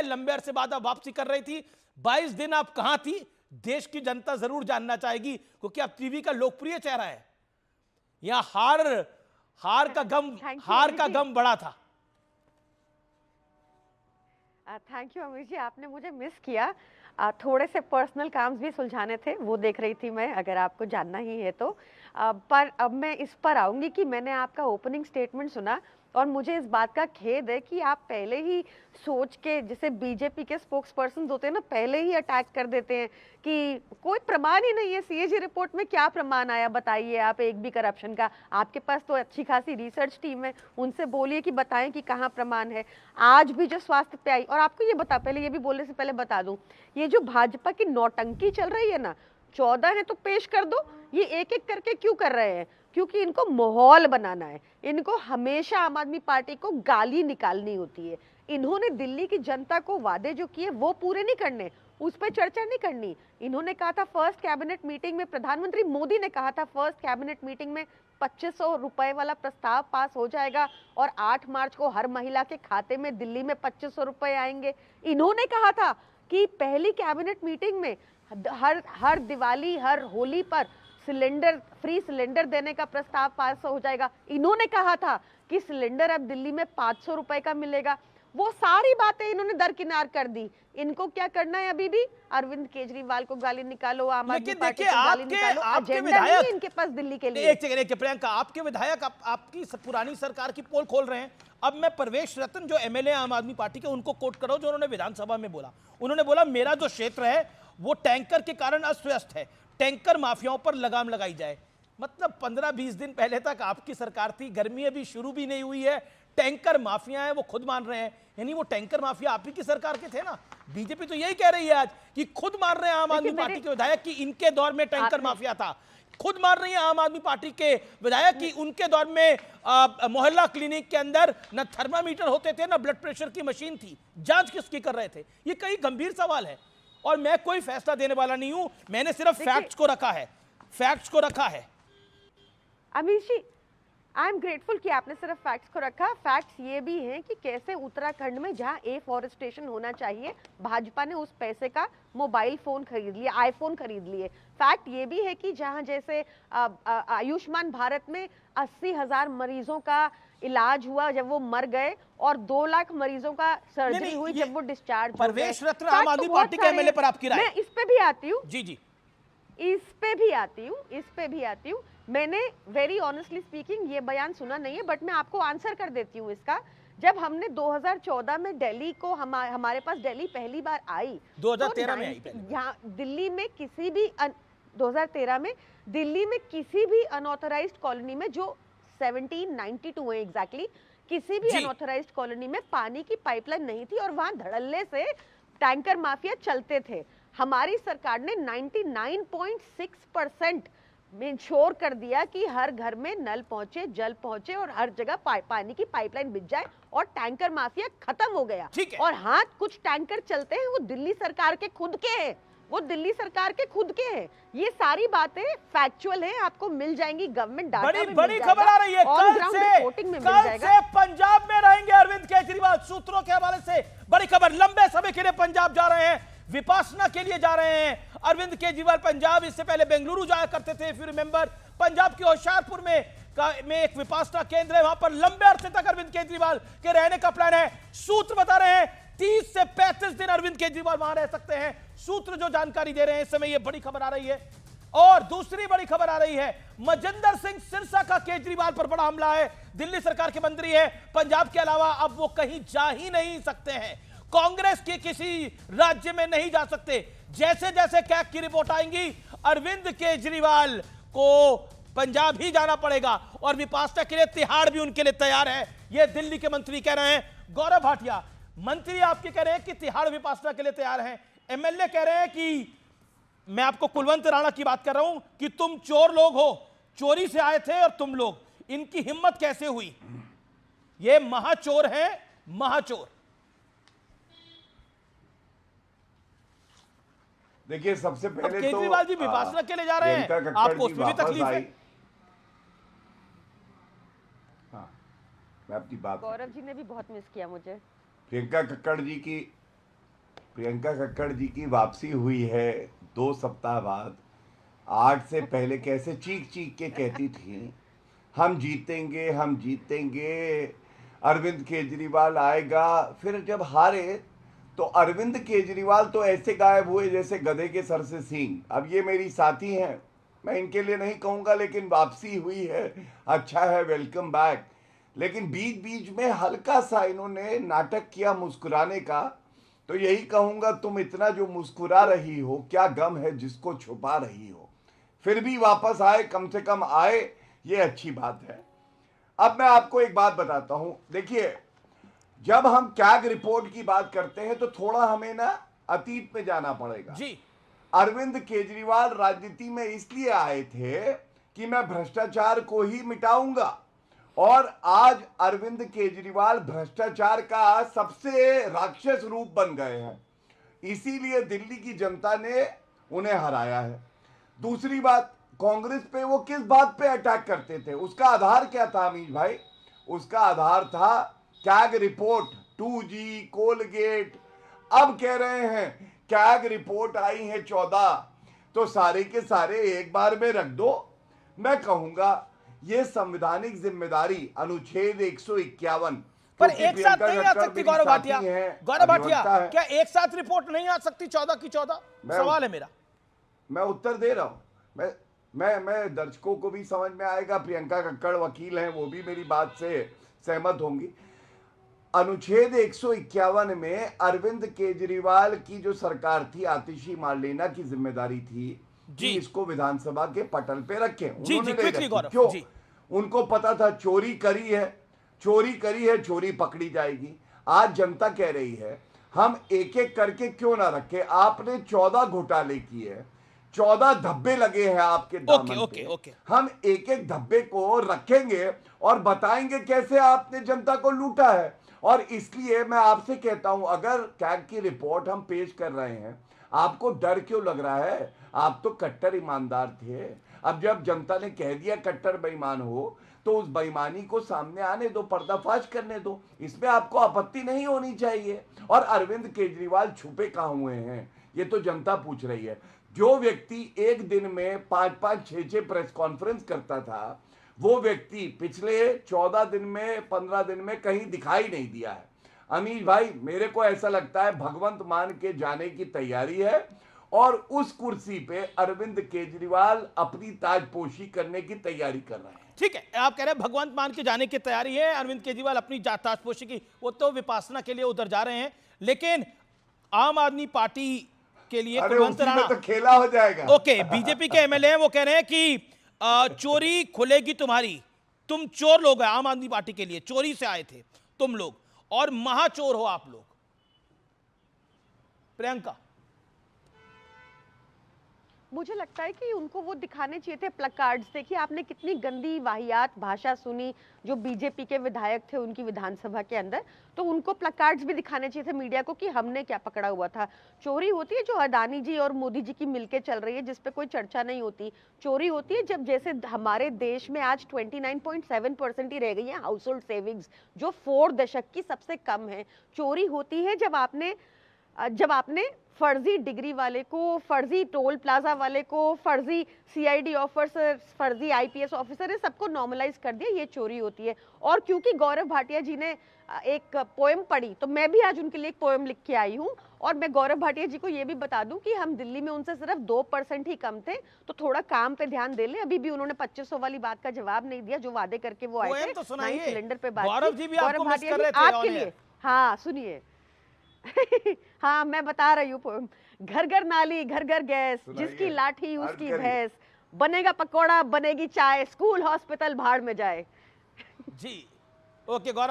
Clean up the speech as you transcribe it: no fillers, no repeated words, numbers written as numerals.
लंबे अरसे बाद आप वापसी कर रही थी, 22 दिन आप कहां थी? देश की जनता जरूर जानना चाहेगी, क्योंकि आप टीवी का लोकप्रिय चेहरा है। यहां हार का गम बड़ा था। थैंक यू अमित जी, आपने मुझे मिस किया। थोड़े से पर्सनल काम भी सुलझाने थे, वो देख रही थी मैं, अगर आपको जानना ही है तो। पर अब मैं इस पर आऊंगी कि मैंने आपका ओपनिंग स्टेटमेंट सुना और मुझे इस बात का खेद है कि आप पहले ही सोच के, जैसे बीजेपी के स्पोक्स पर्सन होते हैं ना, पहले ही अटैक कर देते हैं कि कोई प्रमाण ही नहीं है। सीएजी रिपोर्ट में क्या प्रमाण आया बताइए आप, एक भी करप्शन का? आपके पास तो अच्छी खासी रिसर्च टीम है, उनसे बोलिए कि बताएं कि कहाँ प्रमाण है। आज भी जो स्वास्थ्य पे आई, और आपको ये बता, पहले ये भी बोलने से पहले बता दूं, ये जो भाजपा की नौटंकी चल रही है ना, 14 है तो पेश कर दो, ये एक एक करके क्यों कर रहे हैं? क्योंकि इनको माहौल बनाना है, इनको हमेशा आम आदमी पार्टी को गाली निकालनी होती है। इन्होंने दिल्ली की जनता को वादे जो किए वो पूरे नहीं करने, उस पर चर्चा नहीं करनी। इन्होंने कहा था फर्स्ट कैबिनेट मीटिंग में, प्रधानमंत्री मोदी ने कहा था फर्स्ट कैबिनेट मीटिंग में 2500 रुपए वाला प्रस्ताव पास हो जाएगा और 8 मार्च को हर महिला के खाते में दिल्ली में 2500 रुपए आएंगे। इन्होंने कहा था कि पहली कैबिनेट मीटिंग में हर दिवाली, हर होली पर फ्री सिलेंडर देने का प्रस्ताव पास हो जाएगा। इन्होंने कहा था कि सिलेंडर अब दिल्ली में 500 रुपए का मिलेगा। वो सारी बातें इन्होंने दरकिनार कर दी। इनको क्या करना है अभी भी? अरविंद केजरीवाल को गाली निकालो, आम आदमी पार्टी को गाली निकालो। एजेंडा नहीं है इनके पास दिल्ली के लिए। एक सेकंड प्रियंका, आपके विधायक आपकी पुरानी सरकार की पोल खोल रहे हैं। अब मैं परवेश रतन जो एमएलए आम आदमी पार्टी के, उनको कोट करो, जो उन्होंने विधानसभा में बोला। उन्होंने बोला मेरा जो क्षेत्र है वो टैंकर के कारण अस्त व्यस्त है, टैंकर माफियाओं पर लगाम लगाई जाए। मतलब 15-20 दिन पहले तक आपकी सरकार थी, गर्मी अभी शुरू भी नहीं हुई है, टैंकर माफिया है वो खुद मान रहे हैं। यानी वो टैंकर माफिया आप ही की सरकार के थे ना। बीजेपी तो यही कह रही है आज कि खुद मान रहे हैं आम आदमी पार्टी के विधायक कि इनके दौर में टैंकर माफिया था। खुद मान रही है आम आदमी पार्टी के विधायक कि उनके दौर में मोहल्ला क्लिनिक के अंदर न थर्मामीटर होते थे, न ब्लड प्रेशर की मशीन थी। जांच किसकी कर रहे थे? ये कई गंभीर सवाल है और मैं कोई फैसला देने वाला नहीं हूं, मैंने सिर्फ फैक्ट्स को रखा है, फैक्ट्स को रखा है। Amit ji, I am grateful कि आपने सिर्फ फैक्ट्स को रखा। फैक्ट्स ये भी हैं कि कैसे उत्तराखंड में जहां एफॉरेस्टेशन होना चाहिए, भाजपा ने उस पैसे का मोबाइल फोन खरीद लिया, आईफोन खरीद लिए। फैक्ट ये भी है कि जहां जैसे आयुष्मान भारत में 80,000 मरीजों का इलाज हुआ जब वो मर गए, और 2 लाख मरीजों का सर्जरी हुई जब वो डिस्चार्ज हो गए। परवेश रत्न आम आदमी पार्टी के एमएलए पर आपकी राय? मैं इस पे भी आती हूँ। जी जी, इस पे भी आती हूँ। मैंने वेरी ऑनेस्टली स्पीकिंग ये बयान सुना नहीं है, बट मैं आपको आंसर कर देती हूँ इसका। जब हमने 2014 में दिल्ली को हमारे पास दिल्ली पहली बार आई, 2013 में आई यहाँ दिल्ली में किसी भी 2013 में दिल्ली में किसी भी अनऑथराइज्ड कॉलोनी में, जो 1792 है एग्जैक्टली, किसी भी अनऑथराइज्ड कॉलोनी में पानी की पाइपलाइन नहीं थी और वहां धड़ल्ले से टैंकर माफिया चलते थे। हमारी सरकार ने 99.6% इंश्योर कर दिया कि हर घर में नल पहुंचे, जल पहुंचे और हर जगह पानी की पाइपलाइन बिछ जाए और टैंकर माफिया खत्म हो गया। और हाँ, कुछ टैंकर चलते हैं वो दिल्ली सरकार के खुद के हैं, ये सारी बातें फैक्चुअल हैं, आपको मिल जाएंगी गवर्नमेंट डाटा में। बड़ी खबर आ रही है, कल से पंजाब में रहेंगे अरविंद केजरीवाल। सूत्रों के हवाले से बड़ी खबर, लंबे समय के लिए पंजाब जा रहे हैं, विपासना के लिए जा रहे हैं अरविंद केजरीवाल पंजाब। इससे पहले बेंगलुरु जाया करते थे, इफ यू रिमेंबर। पंजाब के होशियारपुर में एक विपासना केंद्र है, वहां पर लंबे अरसे तक अरविंद केजरीवाल के रहने का प्लान है। सूत्र बता रहे हैं 30 से 35 दिन अरविंद केजरीवाल वहां रह सकते हैं। सूत्र जो जानकारी दे रहे हैं इस समय, ये बड़ी खबर आ रही है। और दूसरी बड़ी खबर आ रही है, मजिंदर सिंह सिरसा का केजरीवाल पर बड़ा हमला है। दिल्ली सरकार के मंत्री है, पंजाब के अलावा अब वो कहीं जा ही नहीं सकते हैं, कांग्रेस के किसी राज्य में नहीं जा सकते। जैसे जैसे कैग की रिपोर्ट आएंगी, अरविंद केजरीवाल को पंजाब ही जाना पड़ेगा और विपासना के लिए तिहाड़ भी उनके लिए तैयार है, यह दिल्ली के मंत्री कह रहे हैं। गौरव भाटिया, मंत्री आपके कह रहे हैं कि तिहाड़ विपासना के लिए तैयार हैं, एमएलए कह रहे हैं कि, मैं आपको कुलवंत राणा की बात कर रहा हूं, कि तुम चोर लोग हो, चोरी से आए थे और तुम लोग, इनकी हिम्मत कैसे हुई? ये महाचोर हैं, महाचोर। देखिए, सबसे पहले केजरीवाल जी विपासना के लिए जा रहे हैं, आपको उसमें भी तकलीफ है? मैं अपनी बात, गौरव जी ने भी बहुत मिस किया मुझे। प्रियंका कक्कड़ जी की प्रियंका कक्कड़ जी की वापसी हुई है 2 सप्ताह बाद। 8 से पहले कैसे चीख चीख के कहती थी हम जीतेंगे हम जीतेंगे, अरविंद केजरीवाल आएगा। फिर जब हारे तो अरविंद केजरीवाल तो ऐसे गायब हुए जैसे गधे के सर से सींग। अब ये मेरी साथी हैं, मैं इनके लिए नहीं कहूँगा, लेकिन वापसी हुई है, अच्छा है, वेलकम बैक। लेकिन बीच बीच में हल्का सा इन्होंने नाटक किया मुस्कुराने का, तो यही कहूँगा तुम इतना जो मुस्कुरा रही हो, क्या गम है जिसको छुपा रही हो। फिर भी वापस आए, कम से कम आए, ये अच्छी बात है। अब मैं आपको एक बात बताता हूं, देखिए जब हम कैग रिपोर्ट की बात करते हैं तो थोड़ा हमें ना अतीत में जाना पड़ेगा जी। अरविंद केजरीवाल राजनीति में इसलिए आए थे कि मैं भ्रष्टाचार को ही मिटाऊंगा, और आज अरविंद केजरीवाल भ्रष्टाचार का सबसे राक्षस रूप बन गए हैं, इसीलिए दिल्ली की जनता ने उन्हें हराया है। दूसरी बात, कांग्रेस पे वो किस बात पे अटैक करते थे, उसका आधार क्या था अमीश भाई? उसका आधार था कैग रिपोर्ट, 2G, कोलगेट। अब कह रहे हैं कैग रिपोर्ट आई है 14, तो सारे के सारे एक बार में रख दो। मैं कहूंगा ये संवैधानिक जिम्मेदारी अनुच्छेद 151 पर एक साथ नहीं आ सकती गौरव भाटिया। गौरव भाटिया, क्या एक साथ रिपोर्ट नहीं आ सकती 14 की 14? सवाल है मेरा। मैं उत्तर दे रहा हूं। मैं दर्शकों को भी समझ में आएगा, प्रियंका कक्कड़ वकील हैं, वो भी मेरी बात से सहमत होंगी। अनुच्छेद 151 में अरविंद केजरीवाल की जो सरकार थी, आतिशी मार्लेना की जिम्मेदारी थी कि इसको विधानसभा के पटल पे रखें। उन्होंने नहीं रखी। क्यों? उनको पता था चोरी करी है, चोरी पकड़ी जाएगी। आज जनता कह रही है हम एक एक करके क्यों ना रखें। आपने 14 घोटाले किए, 14 धब्बे लगे हैं आपके दामन पे। हम एक एक धब्बे को रखेंगे और बताएंगे कैसे आपने जनता को लूटा है। और इसलिए मैं आपसे कहता हूं, अगर कैग की रिपोर्ट हम पेश कर रहे हैं, आपको डर क्यों लग रहा है? आप तो कट्टर ईमानदार थे। अब जब जनता ने कह दिया कट्टर बेईमान हो, तो उस बेईमानी को सामने आने दो, पर्दाफाश करने दो, इसमें आपको आपत्ति नहीं होनी चाहिए। और अरविंद केजरीवाल छुपे कहां हुए हैं, ये तो जनता पूछ रही है। जो व्यक्ति एक दिन में 5-5, 6-6 प्रेस कॉन्फ्रेंस करता था, वो व्यक्ति पिछले 14 दिन में, 15 दिन में कहीं दिखाई नहीं दिया है। अमीश भाई, मेरे को ऐसा लगता है भगवंत मान के जाने की तैयारी है, और उस कुर्सी पे अरविंद केजरीवाल अपनी ताजपोशी करने की तैयारी कर रहे हैं। ठीक है, आप कह रहे हैं भगवंत मान के जाने की तैयारी है, अरविंद केजरीवाल अपनी ताजपोशी की, वो तो विपासना के लिए उधर जा रहे हैं। लेकिन आम आदमी पार्टी के लिए कुलवंत राणा तो खेला हो जाएगा। ओके, बीजेपी के एमएलए हैं, वो कह रहे हैं कि चोरी खुलेगी तुम्हारी, तुम चोर लोग हैं। आम आदमी पार्टी के लिए चोरी से आए थे तुम लोग, और महाचोर हो आप लोग। प्रियंका, मुझे लगता है कि उनको वो दिखाने चाहिए थे प्लकार्ड्स। देखिए आपने कितनी गंदी वाहियात भाषा सुनी जो बीजेपी के विधायक थे उनकी विधानसभा के अंदर, तो उनको प्लकार्ड्स भी दिखाने चाहिए थे मीडिया को कि हमने क्या पकड़ा हुआ था। चोरी होती है जो अदानी जी और मोदी जी की मिलके चल रही है, जिस पे कोई चर्चा नहीं होती। चोरी होती है जब, जैसे हमारे देश में आज 29.7% ही रह गई है हाउस होल्ड सेविंग्स, जो 4 दशक की सबसे कम है। चोरी होती है जब आपने फर्जी डिग्री वाले को, फर्जी टोल प्लाजा वाले को, फर्जी CID ऑफिसर, फर्जी IPS ऑफिसर, सबको नॉर्मलाइज कर दिया, ये चोरी होती है। और क्योंकि गौरव भाटिया जी ने एक पोएम पढ़ी, तो मैं भी आज उनके लिए एक पोएम लिख के आई हूँ। और मैं गौरव भाटिया जी को ये भी बता दूं कि हम दिल्ली में उनसे सिर्फ 2% ही कम थे, तो थोड़ा काम पे ध्यान दे ले। अभी भी उन्होंने 2500 वाली बात का जवाब नहीं दिया जो वादे करके वो आए थे। तो सिलेंडर पे बात गौरव जी भी आपको मिस कर रहे थे आपके लिए। हाँ सुनिए हाँ मैं बता रही हूँ, घर घर नाली घर घर गैस, जिसकी लाठी उसकी भैंस, बनेगा पकौड़ा बनेगी चाय, स्कूल हॉस्पिटल भाड़ में जाए। जी ओके गौरव।